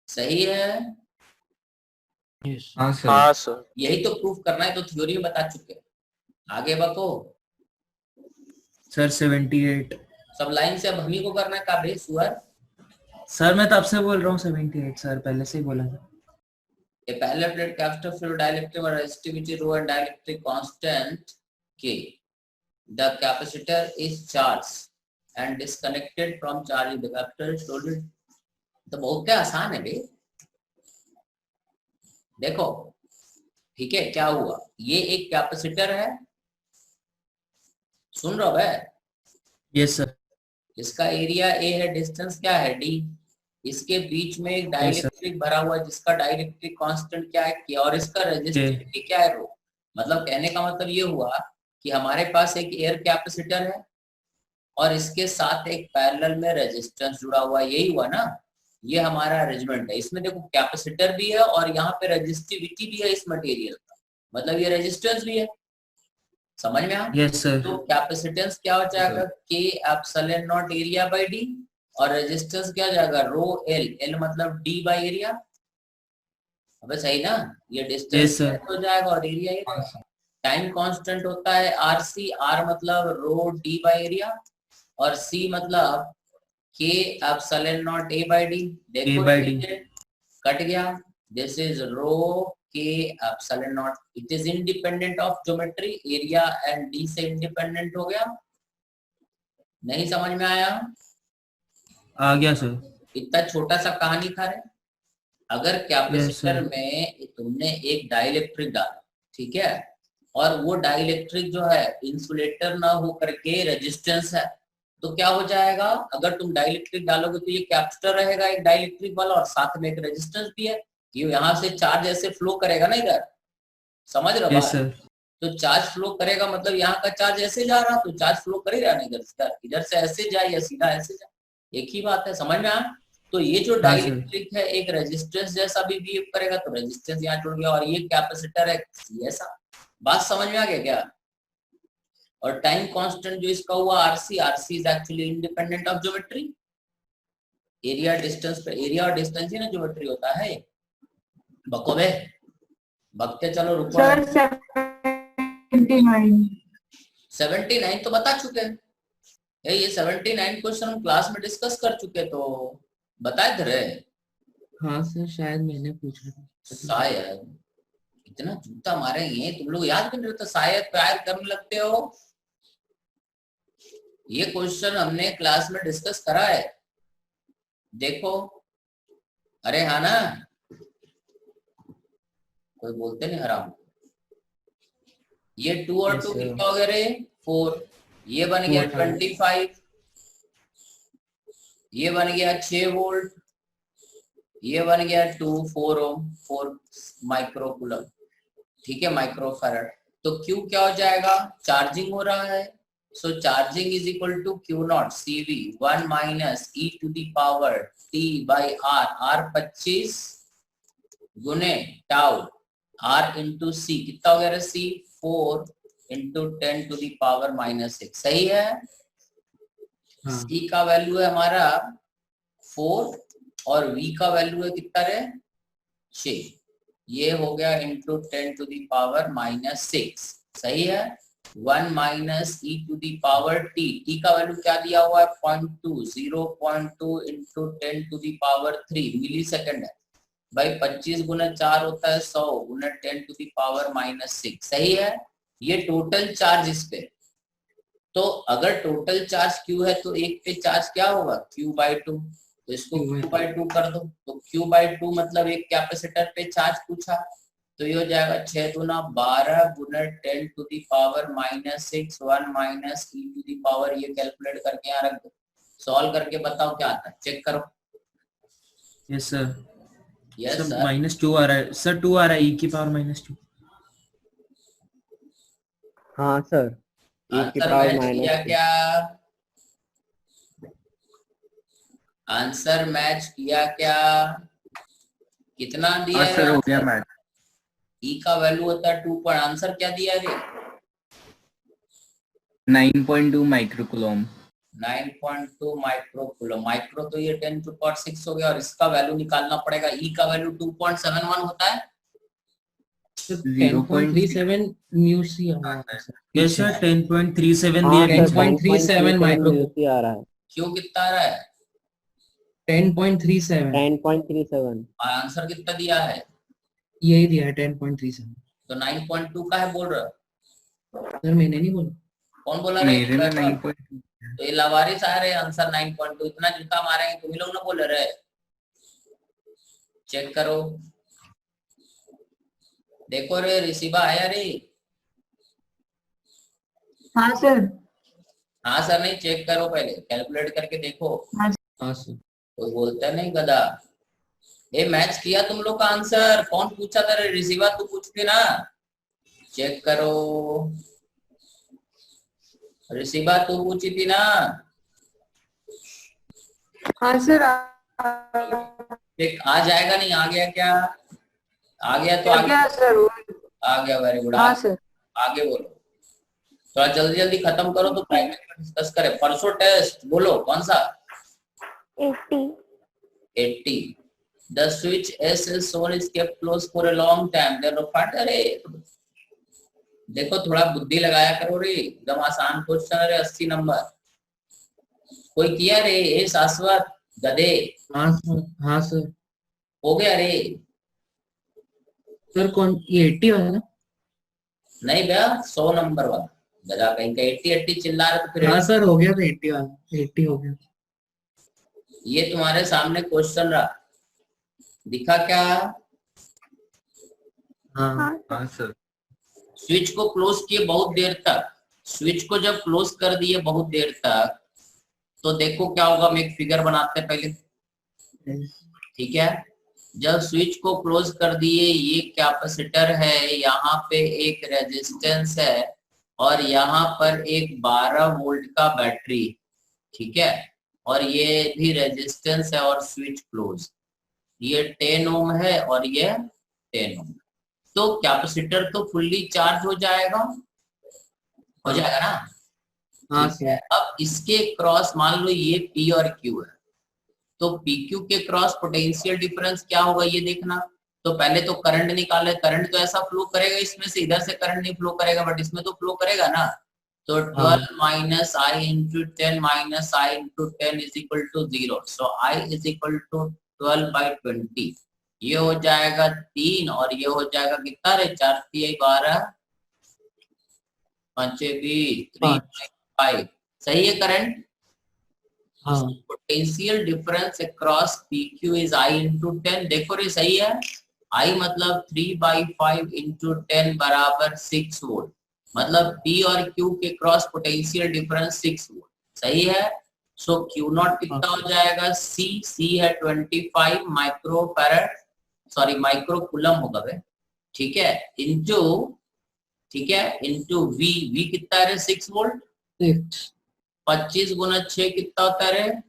सही है, यस। हाँ सर। हाँ सर यही तो प्रूफ करना है, तो थ्योरी में बता चुके। आगे बको, Sir, 78. सब लाइन से अब हम ही को करना है, का सुअर। Sir, मैं तब से बोल रहा हूँ 78 सर, पहले से ही बोला था। A parallel plate capacitor fluid dielectric or resistivity rho and dielectric constant K. The capacitor is charged and disconnected from charge. The capacitor is loaded. तो बहुत क्या आसान है भाई, देखो। ठीक है, क्या हुआ, ये एक कैपेसिटर है, सुन रहा है, Yes sir. इसका एरिया A है, डिस्टेंस क्या है D, इसके बीच में एक डाइलेक्ट्रिक भरा हुआ है जिसका डाइलेक्ट्रिक कांस्टेंट क्या है K, और इसका रेजिस्टिविटी क्या है रो। मतलब कहने का मतलब ये हुआ कि हमारे पास एक एयर कैपेसिटर है और इसके साथ एक पैरेलल में रेजिस्टेंस जुड़ा हुआ है, यही हुआ ना। ये हमारा अरेंजमेंट है, इसमें देखो कैपेसिटर भी है और यहाँ पे रेजिस्टिविटी भी है इस मटेरियल का, मतलब ये रेजिस्टेंस भी है। समझ में आ? Yes sir. तो कैपेसिटेंस क्या हो जाएगा, K epsilon not area by D, और रेजिस्टेंस क्या हो जाएगा, रो L, L मतलब D बाई एरिया। अबे सही ना, ये डिस्टेंस Yes, sir. हो जाएगा और एरिया ये। टाइम कांस्टेंट होता है RC, R मतलब रो D बाई एरिया, और C मतलब K epsilon naught A by D। देखो A by D. कट गया, this is rho K epsilon naught, it is independent of geometry, area and D से independent हो गया। नहीं समझ में आया? आ गया सर। इतना छोटा सा कहानी था रे। अगर कैपेसिटर Yes, sir. में तुमने एक डाइलेक्ट्रिक डाला, ठीक है, और वो डाइलेक्ट्रिक जो है इंसुलेटर ना हो करके रेजिस्टेंस है, तो क्या हो जाएगा? अगर तुम डाइलेक्ट्रिक डालोगे तो ये कैपेसिटर रहेगा एक डाइलेक्ट्रिक वाला, और साथ में एक रेजिस्टेंस भी है। ये यहाँ से चार्ज ऐसे फ्लो करेगा ना इधर, समझ रहे हो Yes, बात? sir. तो चार्ज फ्लो करेगा मतलब यहाँ का चार्ज ऐसे जा रहा, तो चार्ज फ्लो करेगा ना इधर से, इधर से ऐसे जाए या सीधा ऐसे जाए, एक ही बात है। समझ में आया? तो ये जो हाँ, डाइलेक्ट्रिक है एक रेजिस्टेंस जैसा भी बिहेव करेगा, तो रेजिस्टेंस यहाँ जुड़ गया, और ये कैपेसिटर है ऐसा। बात समझ में आ गया क्या? और टाइम कांस्टेंट जो इसका हुआ RC, RC is actually independent of geometry. Area distance पे, एरिया और डिस्टेंस ही ना ज्योमेट्री होता है। बकोबे बकते चलो, रुको। सर 79। 79 तो बता चुके हैं। ये 79 क्वेश्चन हम क्लास में डिस्कस कर चुके, तो बताए थे रे। हाँ सर, शायद मैंने पूछा था। शायद इतना जूता मारेंगे तुम लोग, याद भी नहीं रहता, शायद प्यार करने लगते हो। ये क्वेश्चन हमने क्लास में डिस्कस करा है, देखो। अरे हाँ ना, कोई बोलते नहीं हराम। ये 2 और 2 कितना हो गया रे? 4। ये बन गया 25, ये बन गया 6 वोल्ट, ये बन गया 4 ओम, 4 माइक्रोकूलम, ठीक है, माइक्रोफैराड। तो Q क्या हो जाएगा? चार्जिंग हो रहा है, so charging is equal to Q naught CV 1 minus e to the power T by R। R 25 गुने टाउ R इंटू C, कितना हो गया C? 4 into 10 to the power -6। सही है? हाँ। C का वैल्यू है हमारा 4 और V का वैल्यू है कितना रे? 6। ये हो गया इंटू 10 टू दी पावर -6। सही है? 1 minus e to the power t, t का वैल्यू क्या दिया हुआ है? 0.2, 0.2 into 10 to the power 3 millisecond है भाई। 25 गुना 4 होता है 100 गुना 10 टू दी पावर -6। सही है? ये टोटल चार्ज इस पे। तो अगर टोटल चार्ज Q है तो एक पे चार्ज क्या होगा? Q/2। तो इसको Q/2 कर दो, तो Q/2 मतलब एक कैपेसिटर पे चार्ज पूछा, तो ये हो जाएगा 6 दूना 12 गुना 10 to the power -6 1 minus e to the power. ये कैलकुलेट करके यहाँ रख दो, सॉल्व करके बताओ क्या आता है, चेक करो। Yes sir. Yes sir sir, -2 आ रहा है सर, 2 आ रहा है, e की पावर -2। हाँ सर, e की आंसर पावर मैच किया -2। क्या? आंसर मैच किया क्या? कितना दिया है? सर हो गया मैच। ई का वैल्यू होता है 2 पर, आंसर क्या दिया रे? 9.2 माइक्रोकूलम। 9.2 माइक्रोकूलम। माइक्रो तो ये 10 टू पावर 6 हो गया, और इसका वैल्यू निकालना पड़ेगा। ई का वैल्यू 2.71 होता है। 10.37 म्यू सी आ रहा है सर। यस सर, 10.37 हाँ दिया सर, 10.37 माइक्रो आ रहा है। क्यों कितना आ रहा है? 10.37 10.37। आंसर कितना दिया है? यही दिया है 10.37। तो 9.2 का है बोल रहा? सर मैंने नहीं बोला। कौन बोला रे? मेरे में 9.2। तो ये लावारिस आ रहे आंसर 9.2। इतना जूता मारेंगे तुम ही लोग ना बोल रहे। चेक करो, देखो रे, रिसीवा आया रे? हाँ सर। हाँ सर नहीं, चेक करो पहले, कैलकुलेट करके देखो। हाँ सर। कोई बोलता नहीं गधा। ये मैच किया तुम लोग का आंसर? कौन पूछा था रे? रिसीवा तू पूछती ना। चेक करो, रिसीवा तू पूछी थी ना। हाँ सर। देख आ जाएगा, नहीं आ गया क्या? आ गया तो आगे। क्या सर? आ गया, वेरी गुड। हाँ सर। आगे बोलो, थोड़ा जल्दी जल्दी खत्म करो तो प्राइवेट में डिस्कस करें। परसों टेस्ट बोलो कौन सा? 80। The switch S is shown is kept closed for a long time. Then अरे देखो, थोड़ा बुद्धि लगाया करो रे, एकदम आसान क्वेश्चन है। 80 नंबर कोई किया रे? ए शाश्वत गधे। हाँ सर। हाँ सर। हो गया रे? सर कौन ये 80 वाला? नहीं भैया, 100 नंबर वाला। गधा कहीं का 80 चिल्ला रहे तो फिर हाँ सर हो गया था 80 वाला 80 हो गया। ये तुम्हारे सामने क्वेश्चन रहा, दिखा क्या? हाँ हाँ सर। स्विच को क्लोज किए बहुत देर तक, स्विच को जब क्लोज कर दिए बहुत देर तक, तो देखो क्या होगा। हम एक फिगर बनाते हैं पहले, ठीक है। जब स्विच को क्लोज कर दिए, ये कैपेसिटर है, यहाँ पे एक रेजिस्टेंस है और यहाँ पर एक 12 वोल्ट का बैटरी, ठीक है, और ये भी रेजिस्टेंस है और स्विच क्लोज। ये 10 ओम है और ये 10 ओम। तो कैपेसिटर तो फुल्ली चार्ज हो जाएगा ना? हाँ ठीक है। सर। अब इसके क्रॉस मान लो ये P और Q है, तो PQ के क्रॉस पोटेंशियल डिफरेंस क्या होगा ये देखना। तो पहले तो करंट निकाले, करंट तो ऐसा फ्लो करेगा, इसमें से इधर से करंट नहीं फ्लो करेगा, बट इसमें तो फ्लो करेगा ना। तो 12 minus I into 10 minus I into 10 is equal to 0। So I is equal to 12/20। ये हो जाएगा 3 और ये हो जाएगा कितना रे? 4 3 12 5 20 3.5। सही है करंट? हाँ potential difference across PQ is I into 10। देखो रे सही है, I मतलब 3/5 इंटू 10 बराबर 6 वोल्ट, मतलब P और Q के क्रॉस पोटेंशियल डिफरेंस 6 वोल्ट। सही है। सो Q0 कितना हो जाएगा? C है 25 micro farad, sorry micro coulomb होगा बे, ठीक है, इंटू, ठीक है, इंटू V कितना है? 6 वोल्ट। 25 गुना 6 कितना होता है?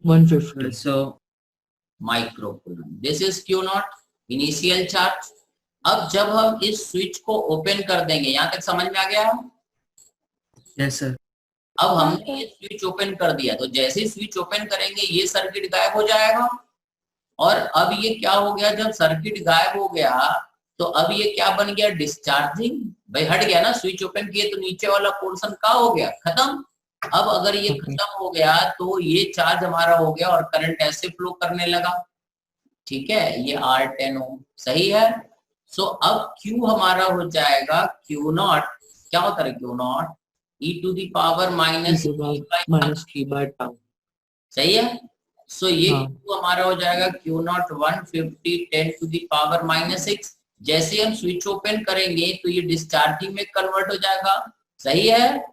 150 micro coulomb. This is Q0 initial charge. अब जब हम इस स्विच को ओपन कर देंगे, यहाँ तक समझ में आ गया? Yes sir. अब हमने ये स्विच ओपन कर दिया, तो जैसे ही स्विच ओपन करेंगे ये सर्किट गायब हो जाएगा। और अब ये क्या हो गया? जब सर्किट गायब हो गया तो अब ये क्या बन गया? डिस्चार्जिंग। भाई हट गया ना, स्विच ओपन किए तो नीचे वाला पोर्शन का हो गया? खत्म। अब अगर ये खत्म हो गया तो ये चार्ज हमारा हो गया और करंट ऐसे फ्लो करने लगा, ठीक है। ये R10 ओम सही है। सो अब Q हमारा हो जाएगा Q0, क्या होता है Q0? E to the power minus -3/τ। सही है। सो ये हाँ। Q हमारा हो जाएगा Q0 150 10 टू दी पावर -6। जैसे हम स्विच ओपन करेंगे तो ये डिस्चार्जिंग में कन्वर्ट हो जाएगा, सही है,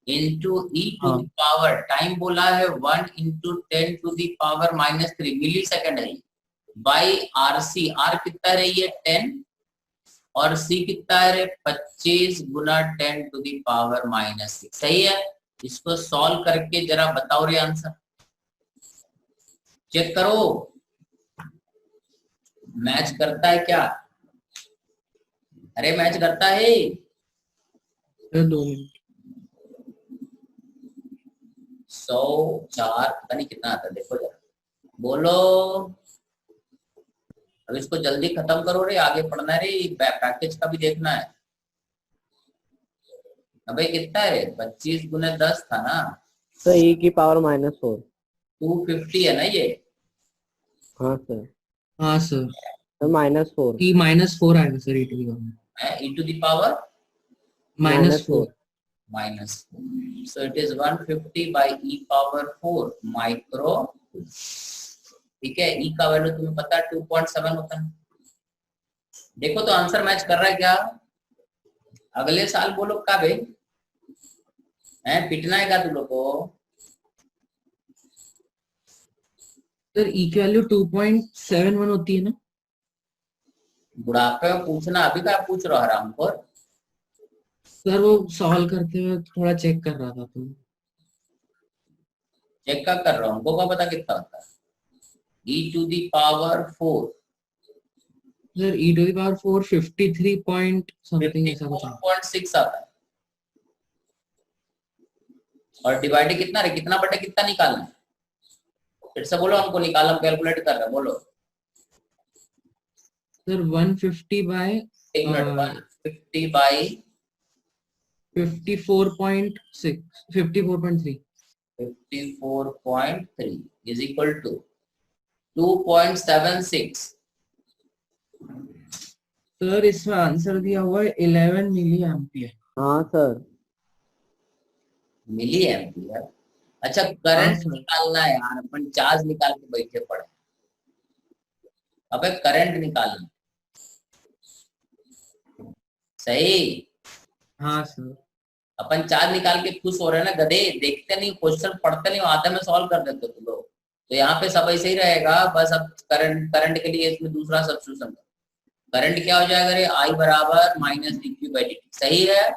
into E to the power, time बोला है 1 into 10 to the power -3 millisecond है, बाई RC। R कितना रही है? 10 और C कितना है? 25 गुना 10 टू दी पावर -6। सही है। इसको सॉल्व करके जरा बताओ रे आंसर, चेक करो मैच करता है क्या? अरे मैच करता है। 2 मिनट। 104 पता नहीं कितना आता है, देखो जरा, बोलो। अब इसको जल्दी खत्म करो रे, आगे पढ़ना है रे, पैकेज का भी देखना है। अबे कितना है? 25 गुना 10 था ना, तो E की पावर -4। 250 है ना ये? हाँ सर। हाँ सर। तो -4। T -4 आएगा sir. E to the power E to the power -4। minus, so it is 150 by E power 4 micro, ठीक है। E का वैल्यू तुम्हें पता है 2.7 होता है। देखो तो आंसर मैच कर रहा है क्या? अगले साल बोलो का भाई है, पिटना है क्या तुम लोग को? सर E की वैल्यू 2.71 होती है ना? बुढ़ापे में पूछना, अभी का पूछ रहा हराम को। सर वो सॉल्व करते हुए थोड़ा चेक कर रहा था तो चेक का कर रहा हूँ, हमको क्या पता कितना होता है? E to the power 4 sir E to the power 4 53 point something ऐसा कुछ है। 54.6 आता है। और डिवाइडेड कितना रे? कितना बटे कितना निकालना है? फिर से बोलो, हमको निकालना, कैलकुलेट कर रहा है, बोलो। Sir 150 by 150 by 54.6 54.3 54.3 is equal to 2.76। Sir इसमें आंसर दिया हुआ है 11 मिली एम्पियर। हाँ सर। Milli ampere. अच्छा करंट sir. निकालना है यार, अपन चार्ज निकाल के बैठे पड़े। अबे करंट निकालना, सही। हाँ सर। अपन चार्ज निकाल के खुश हो रहे हैं ना गधे, देखते नहीं, क्वेश्चन पढ़ते नहीं, आधा में सॉल्व कर देते तुम लोग। तो यहाँ पे सब ऐसे ही रहेगा बस। अब करंट के लिए इसमें दूसरा सब्स्टिट्यूशन, करंट क्या हो जाएगा रे, आई बराबर minus d Q by D t, सही है।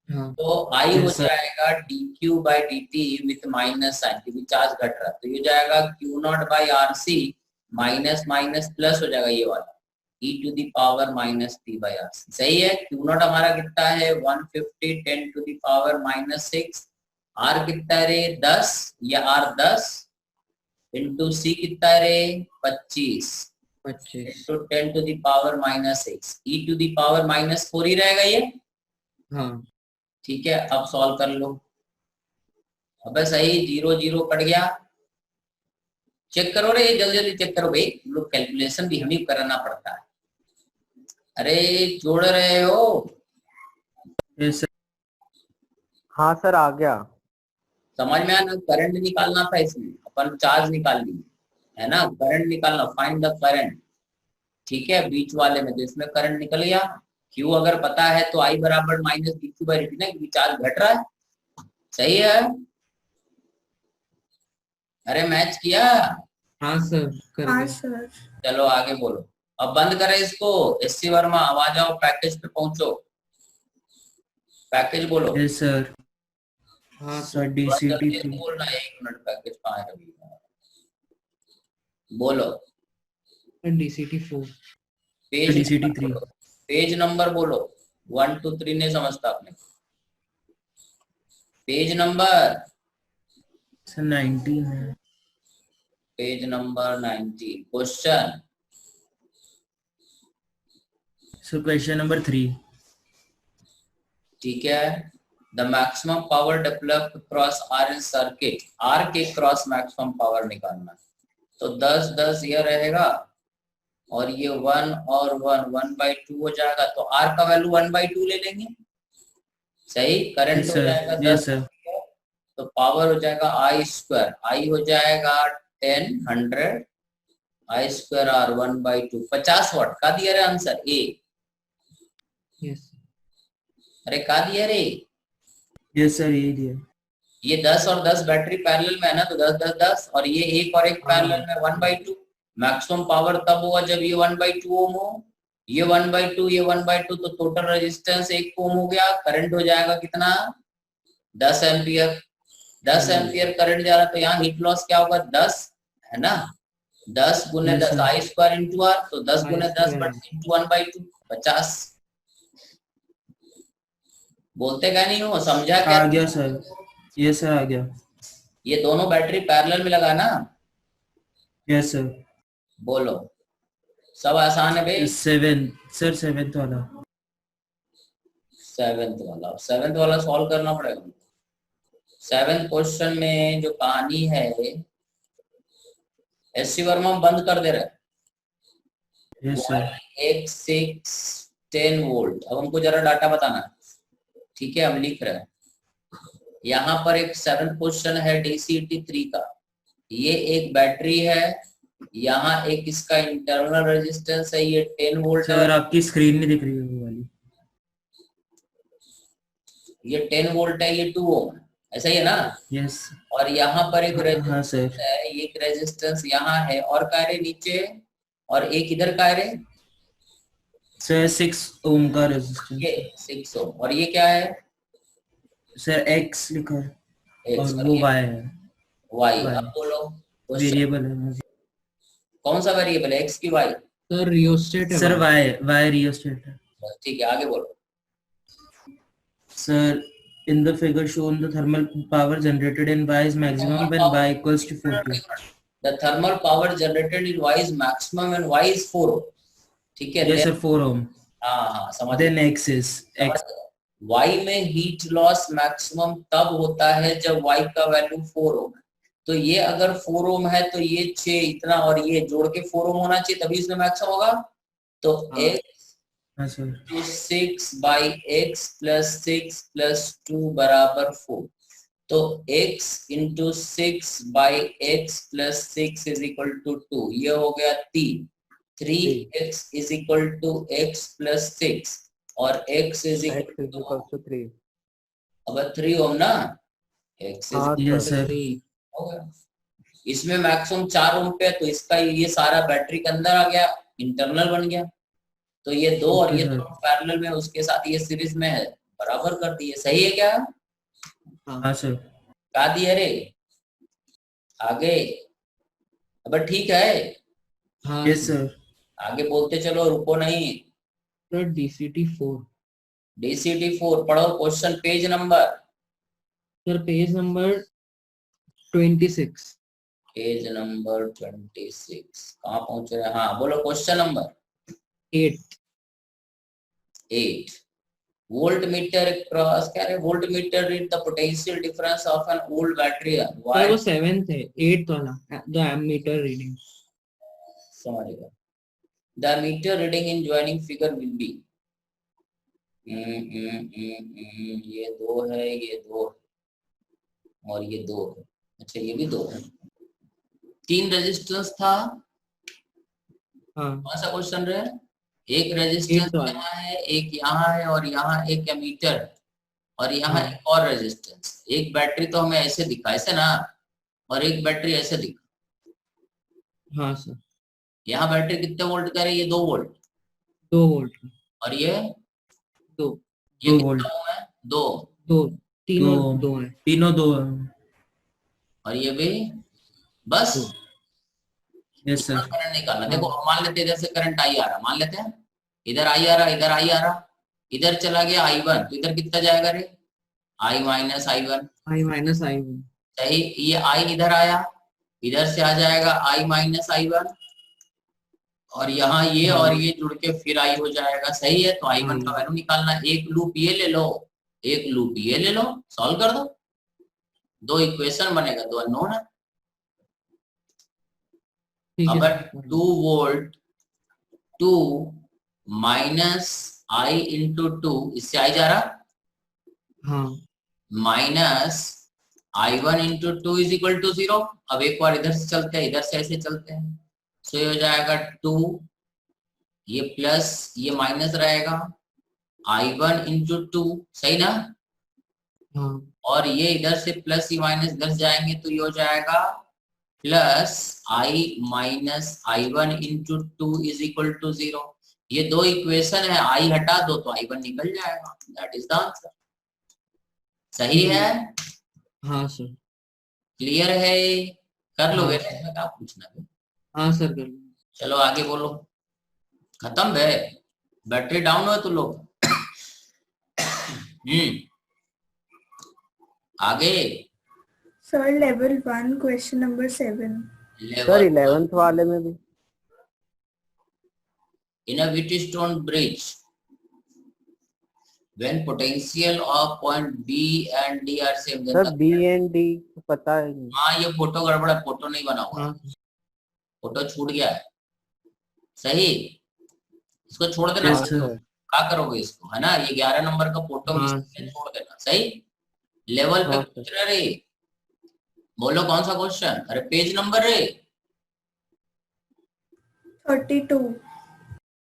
हाँ तो आई हो Yes, sir. जाएगा d Q by D t with minus sign, क्योंकि चार्ज घट रहा है। तो ये जाएगा q naught by R C minus minus plus हो जाएगा ये वाला e to the power minus t by R C, सही है। क्यू नॉट हमारा कितना है 150 10 to the power minus 6, are कितना है रे 10, या आर 10 इंटू सी कितना है रे 25 25। Into 10 to the power minus 6, e to the power minus 4 ही रहेगा ये। हाँ ठीक है, अब सॉल्व कर लो। अबे सही, 0 0 कट गया। चेक करो रे, जल्दी जल्दी चेक करो भाई, तुम लोग कैलकुलेशन भी हमें करना पड़ता है। अरे जोड़ रहे हो? Yes, sir. हाँ सर आ गया। समझ में आया ना, करंट निकालना था इसमें, अपन चार्ज निकाल ली है ना, करंट निकालना, फाइंड द करंट। ठीक है, बीच वाले में, तो इसमें करंट निकल गया। क्यू अगर पता है तो आई बराबर minus d Q by D T ना, क्योंकि चार्ज घट रहा है, सही है। अरे मैच किया? हाँ सर कर हाँ गए। सर। चलो आगे बोलो। अब बंद करें इसको। एससी वर्मा अब आ जाओ, पैकेज पे पहुंचो, पैकेज बोलो। Yes, sir. हाँ Sir, थोड़ा DCT जल्दी से 3. बोलना, 1 मिनट, पैकेज कहाँ है अभी, बोलो। DCT 4। Page DCT number 3. बोलो, पेज नंबर बोलो। 1 2 3 नहीं समझता आपने, पेज नंबर, Sir, 19 है. Page number 19, question. So, question number 3. ठीक है, the maximum power developed cross R in circuit, R के क्रॉस मैक्सिमम पावर निकालना। तो 10 10 ये रहेगा, और ये 1 और 1 1/2 हो जाएगा। तो आर का वैल्यू 1/2 ले लेंगे, सही। करंट Yes, हो sir. जाएगा Yes, 10, sir. तो पावर हो जाएगा आई स्क्वायर, आई हो जाएगा 10 100, आई स्क्वायर आर 1/2, 50 वाट का दिया रे आंसर ए। यस अरे का दिया रे, Yes, sir. यही दिया. ये 10 और 10 बैटरी पैरेलल में है ना, तो 10 10 10, और ये एक और एक पैरेलल में 1/2। मैक्सिमम पावर तब होगा जब ये 1/2 ओम हो, ये 1/2 ये 1/2, तो टोटल रेजिस्टेंस 1 ओम हो गया। करंट हो जाएगा कितना 10 एम्पियर, 10 एम्पियर करंट जा रहा है। तो यहाँ हीट लॉस क्या होगा 10 है ना, 10 गुने Yes, 10 sir. I square into R, तो 10 गुने 10 I² इंटू 1/2 50। बोलते क्या नहीं हो, समझा क्या? आ गया सर. Yes, sir. आ गया. ये दोनों बैटरी पैरेलल में लगा ना, Yes, sir. बोलो। सब आसान है भाई। 7. Sir, 7th वाला. 7th वाला सॉल्व करना पड़ेगा। 7th क्वेश्चन में जो कहानी है, एससी वर्मा बंद कर दे रहे हैं। Yes, sir. 1 6 10 वोल्ट। अब हमको जरा डाटा बताना है, ठीक है, हम लिख रहे हैं। यहाँ पर एक 7th क्वेश्चन है DCT 3 का। ये एक बैटरी है, यहाँ एक इसका इंटरनल रेजिस्टेंस है, ये 10 वोल्ट सर है, आपकी स्क्रीन नहीं दिख रही है वो वाली. ये 10 वोल्ट है, ये 2 ओम है, ऐसा ही है ना। Yes. और यहाँ पर एक हाँ रेजिस्टेंस सर. है, ये एक रेजिस्टेंस यहाँ है, और क्या है नीचे, और एक इधर का है सर 6 ओम का रेजिस्टेंस. ये 6 ओम, और ये क्या है सर X लिखा है X, और वो Y है. वाई। Y. अब बोलो question, वेरिएबल है. कौन सा वेरिएबल है, X की Y? सर रियोस्टेट है सर भाई। Y रियोस्टेट है. ठीक है, आगे बोलो। Sir, in the figure shown, the thermal power generated in Y is maximum when Y equals to 40. The thermal power generated in Y is maximum when Y is 4 ohm, ठीक है। Yes, sir, 4 ohm. हाँ समझ Then X is X. Y में heat loss maximum तब होता है जब Y का वैल्यू 4 ओम है। तो ये अगर 4 ओम है तो ये 6 इतना और ये जोड़ के 4 ओम होना चाहिए, तभी इसमें मैक्सिमम होगा। तो हाँ। X हाँ सर। तो 6 बाई x प्लस 6 प्लस 2 बराबर 4। तो x into 6 by x plus 6 is equal to 2, ये हो गया 3। 3x is equal to x plus 6 और x इज इक्वल टू 3। अब 3 हो ना, x इज हाँ यस सर। सर। हो गया। इसमें मैक्सिमम 4 ओम पे है, तो इसका ये सारा बैटरी के अंदर आ गया, इंटरनल बन गया। तो ये दो और ओके ये सर। दोनों पैरेलल में, उसके साथ ये सीरीज में है, बराबर कर दिए। सही है क्या? हाँ सर। क्या दिए रे आगे? अब ठीक है, हाँ यस सर। आगे बोलते चलो, रुको नहीं। Sir DCT 4। DCT 4 पढ़ो, question page number. Sir page number 26। Page number 26 कहाँ पहुंच रहे हैं? हाँ बोलो, question number 8। 8। Volt meter cross, क्या है? Volt meter read the potential difference of an old battery. Sir वो 7th है, 8th वाला द एमीटर रीडिंग। समझेगा। The meter reading in joining figure will be, ये 2 है, ये 2 है और ये 2 है। अच्छा ये भी 2 है। 3 रेजिस्टेंस था। हाँ कौन सा क्वेश्चन रहे? एक रेजिस्टेंस यहाँ है, एक यहाँ है और यहाँ एक एमीटर है और यहाँ हाँ। एक और रेजिस्टेंस। एक बैटरी तो हमें ऐसे दिखा, ऐसे ना, और एक बैटरी ऐसे दिखा। हाँ सर। यहाँ बैटरी कितने वोल्ट का है? ये 2 वोल्ट। 2 वोल्ट और ये 2 ये 2 कितना वोल्ट। ओम है? 2। 2 तीनों दो। 2 है। तीनों 2। और ये भी बस। Yes sir. करंट निकालना। देखो मान लेते हैं इधर से करंट आई आ रहा, मान लेते हैं इधर आई आ रहा, इधर आई आ रहा, इधर चला गया I1, तो इधर कितना जाएगा रे? I minus I1। I minus I1। सही। ये I इधर आया, इधर से आ जाएगा I माइनस I1 और यहाँ ये हाँ। और ये जुड़ के फिर I हो जाएगा। सही है। तो I1 का वैल्यू निकालना। एक लूप ये ले लो, एक लूप ये ले लो, सॉल्व कर दो। 2 इक्वेशन बनेगा, 2 अननोन है। अब 2 वोल्ट 2 माइनस I इंटू 2, इससे आई जा रहा, हाँ minus I1 into 2 is equal to 0। अब एक बार इधर से चलते हैं, इधर से ऐसे चलते हैं, सो ये हो जाएगा 2, ये प्लस ये माइनस रहेगा, I1 इंटू 2। सही ना? हाँ। और ये इधर से प्लस ये माइनस इधर जाएंगे तो ये हो जाएगा plus I minus I1 into 2 is equal to 0। ये 2 इक्वेशन है, I हटा दो तो I1 निकल जाएगा। That is the answer. सही है? हाँ सर। क्लियर है? कर लोगे? हाँ। इसमें क्या पूछना है? हाँ सर कर लो। चलो आगे बोलो। खत्म है? बैटरी डाउन हो तो लोग। आगे sir level 1 question number 7। Sir 11th वाले में भी in a Wheatstone bridge when potential of point B and D are same, sir B and D पता है। हाँ ये फोटो गड़बड़ है, फोटो नहीं बना हुआ, हाँ फोटो छूट गया है। सही, इसको छोड़ देना। Yes, sir. क्या करोगे इसको, है ना? ये 11 नंबर का फोटो हाँ, छोड़ देना। सही। लेवल पे हाँ, पूछ रहे रे, बोलो कौन सा क्वेश्चन? अरे पेज नंबर रे, 32।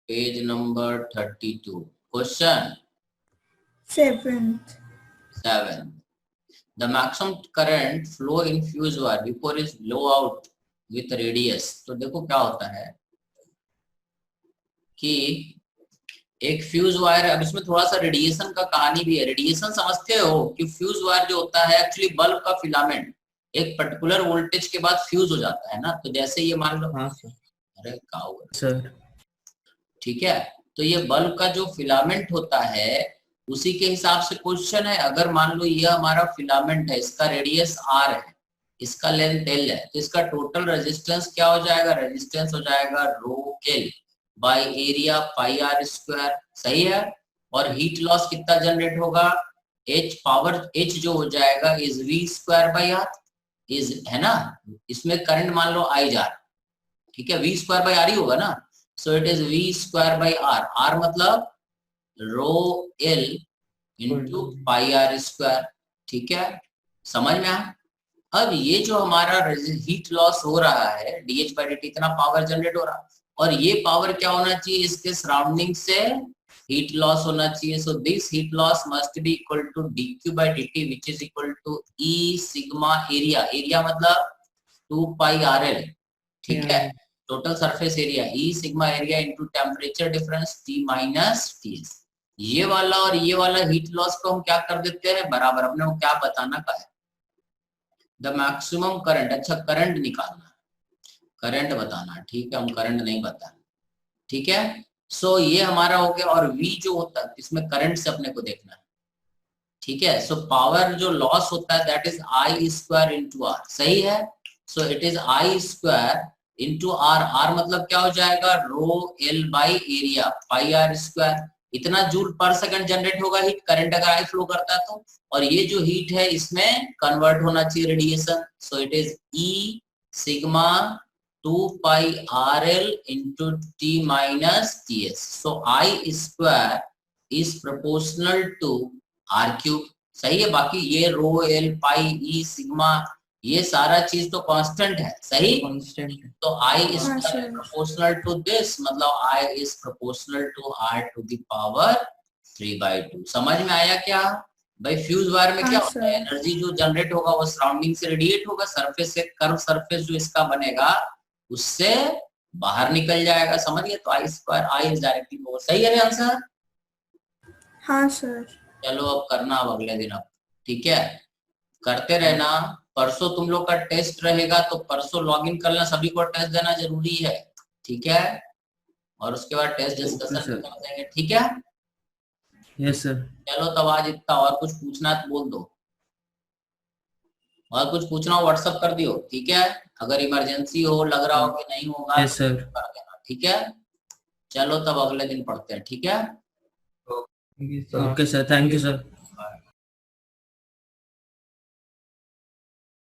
Page number 32, question 7th। 7. The maximum current flow in fuse wire before is blowout with radius। तो देखो क्या होता है कि एक फ्यूज वायर, अब इसमें थोड़ा सा रेडिएशन का कहानी भी है। रेडिएशन समझते हो कि फ्यूज वायर जो होता है एक्चुअली बल्ब का फिलामेंट एक पर्टिकुलर वोल्टेज के बाद फ्यूज हो जाता है ना। तो जैसे ये मान लो, हाँ सर। अरे क्या हुआ सर। ठीक है। तो ये बल्ब का जो फिलामेंट होता है उसी के हिसाब से क्वेश्चन है। अगर मान लो ये हमारा फिलामेंट है, इसका रेडियस R है, इसका लेंथ L है, तो इसका टोटल रेजिस्टेंस क्या हो जाएगा? रेजिस्टेंस हो जाएगा रो L by area pi R square. सही है। और हीट लॉस कितना जनरेट होगा? H पावर H जो हो जाएगा is V square by R, is, है ना? इसमें करंट मान लो I जा रहा, ठीक है, V स्क्वायर बाई R ही होगा ना। So it is V square by R। R मतलब rho L into pi R square. ठीक है, समझ में आया? अब ये जो हमारा हीट लॉस हो रहा है डीएच बाई dt, इतना पावर जनरेट हो रहा है, और ये पावर क्या होना चाहिए, इसके सराउंडिंग से हीट लॉस होना चाहिए। So this heat loss must be equal to dq by dt which is equal to E sigma area, area मतलब 2 पाई RL, ठीक है, total surface area, E sigma area into temperature difference T minus Ts। ये वाला और ये वाला heat loss को हम क्या कर देते हैं बराबर, अपने को क्या बताना का है, द मैक्सिमम करंट। अच्छा, करंट निकालना, करंट बताना, ठीक है, हम करंट नहीं बता, ठीक है। सो ये हमारा हो गया, और V जो होता है इसमें करंट से अपने को देखना है, ठीक है। सो पावर जो लॉस होता है that is I square into R, सही है। So it is I square into R, R मतलब क्या हो जाएगा, rho L by area pi R square. इतना जूल पर सेकंड जनरेट होगा हीट, करंट अगर I फ्लो करता है तो, और ये जो हीट है इसमें कन्वर्ट होना चाहिए radiation. So it is E sigma 2 pi RL into T minus TS. So I square is proportional to R cube, सही है। बाकी ये रो एल पाई ई सिग्मा ये सारा चीज तो कांस्टेंट है, सही, कांस्टेंट। तो I is sir. proportional to this, मतलब I is proportional to R to the power 3/2। समझ में आया क्या भाई? फ्यूज वायर में क्या हाँ, होता है, एनर्जी जो जनरेट होगा वो सराउंडिंग से रेडिएट होगा, सरफेस से कर्व सरफेस जो इसका बनेगा उससे बाहर निकल जाएगा, समझिए। तो I square I is directly over, सही है ना आंसर? हाँ सर। चलो अब करना, अब अगले दिन अब, ठीक है, करते रहना। परसों तुम लोग का टेस्ट रहेगा तो परसों लॉग इन करना, सभी को टेस्ट देना जरूरी है, ठीक है, और उसके बाद टेस्ट डिस्कशन कर देंगे, ठीक है। Yes sir. चलो तब आज इतना, और कुछ पूछना है तो बोल दो, और कुछ पूछना हो व्हाट्सअप कर दियो, ठीक है। अगर इमरजेंसी हो, लग रहा हो कि नहीं होगा, यस सर। कर देना, ठीक है। चलो तब अगले दिन पढ़ते हैं, ठीक है। Okay sir, thank you sir.